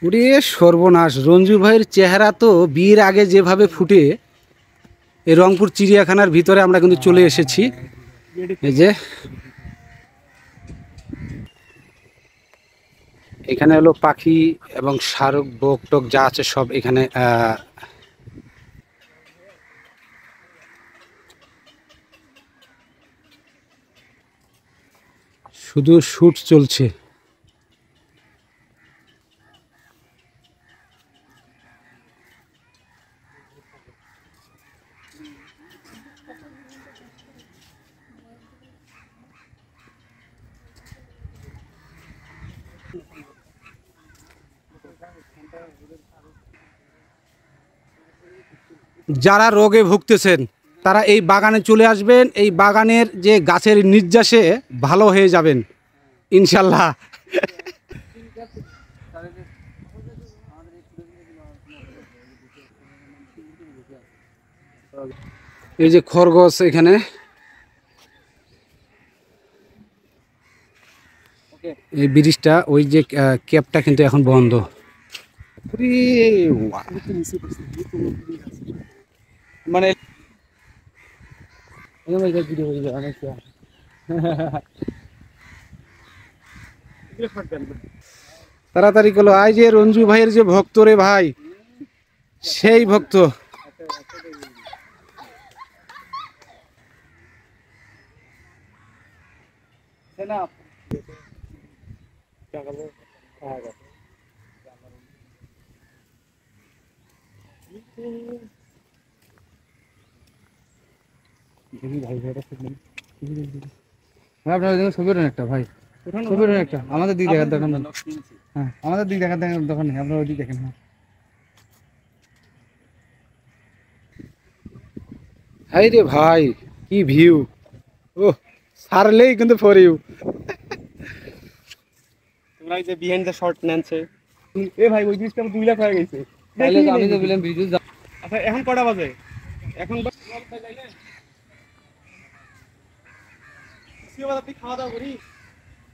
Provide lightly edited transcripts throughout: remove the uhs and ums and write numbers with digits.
ওরে সর্বনাশ, রঞ্জু ভাইয়ের চেহারা তো বিয়ের আগে যেভাবে ফুটে, এই রংপুর চিড়িয়াখানার ভিতরে আমরা কিন্তু চলে এসেছি। এই যে এখানে হলো পাখি এবং শাহরুখ বক টক যা আছে সব এখানে শুধু শুট চলছে। যারা রোগে ভুগতেছেন তারা এই বাগানে চলে আসবেন। এই বাগানের যে গাছের নির্যাসে ভালো হয়ে যাবেন ইনশাল্লাহ। এই যে খরগোশ এখানে, এই ব্রিজটা ওই যে ক্যাবটা কিন্তু এখন বন্ধ। মানে তাড়াতাড়ি করলো, আই যে রঞ্জু ভাইয়ের যে ভক্ত রে ভাই, সেই ভক্ত। ছবির একটা ভাই, ছবির একটা আমাদের দিক দেখার দোকান। হ্যাঁ, আমাদের দিক দেখার দোকান নেই, আপনার ওই দিক দেখেন। হ্যাঁ, হাই রে ভাই, কি ভিউ! ও সারলেই কিন্তু ফর ইউ। তোমরা এই যে বিহাইন্ড দ্য শট নেনছে, এ ভাই ওই জিনিসটা 2 লাখ হয়ে গেছে। তাহলে তো আমি তো বললাম ভিডিও। আচ্ছা এখন কটা বাজে? এখন সিওবাজার থেকে খাওয়া দাওয়া করি।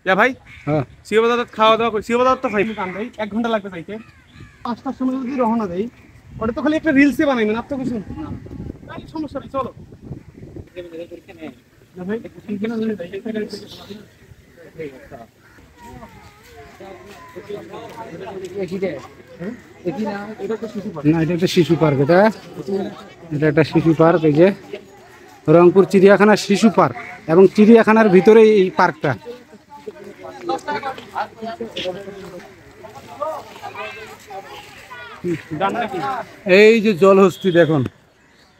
ইয়া ভাই, হ্যাঁ, সিওবাজার খাওয়া দাওয়া করি। সিওবাজার তো খাই কান ভাই 1 ঘন্টা লাগবে যাইতে। 5টার সময় যদি রওনা দেই, ওটা তো খালি একটা রিলসে বানাইবেন, আর তো কিছু না। তাই সমস্যা নেই, চলো। না ভাই, এখানে নিয়ে যাই, এখানে না এটা একটা শিশু পার্ক, এটা এটা একটা শিশু পার্ক। এই যে রংপুর চিড়িয়াখানা শিশু পার্ক, এবং চিড়িয়াখানার ভিতরে এই পার্কটা। এই যে জলহস্তি দেখুন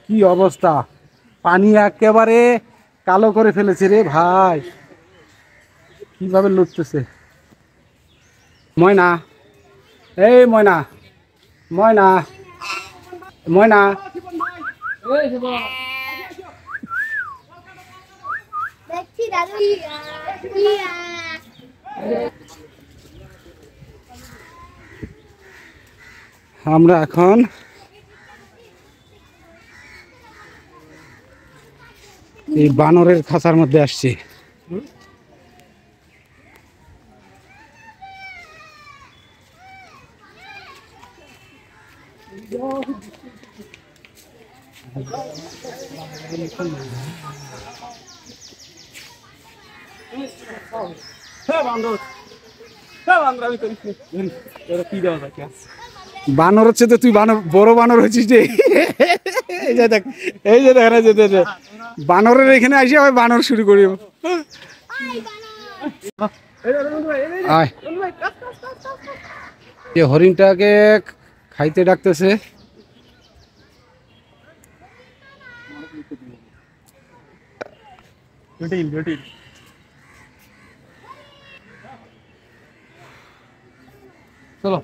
কি অবস্থা, পানি একেবারে কালো করে ফেলেছে রে ভাই, কিভাবে লুটতেছে। ময়না, এই ময়না, ময়না, ময়না, দেখছি দাদু আমরা এখন এই বানরের খাঁচার মধ্যে আসছি। বানর হচ্ছে তো, তুই বানর, বড় বানর হচ্ছিস রে। এই যে দেখ, এই যে দেখা যেতে বানরের এখানে আসি আবার বানর শুরু করি। আয়, যে হরিণটাকে খাইতে ডাকতেছে। চলো।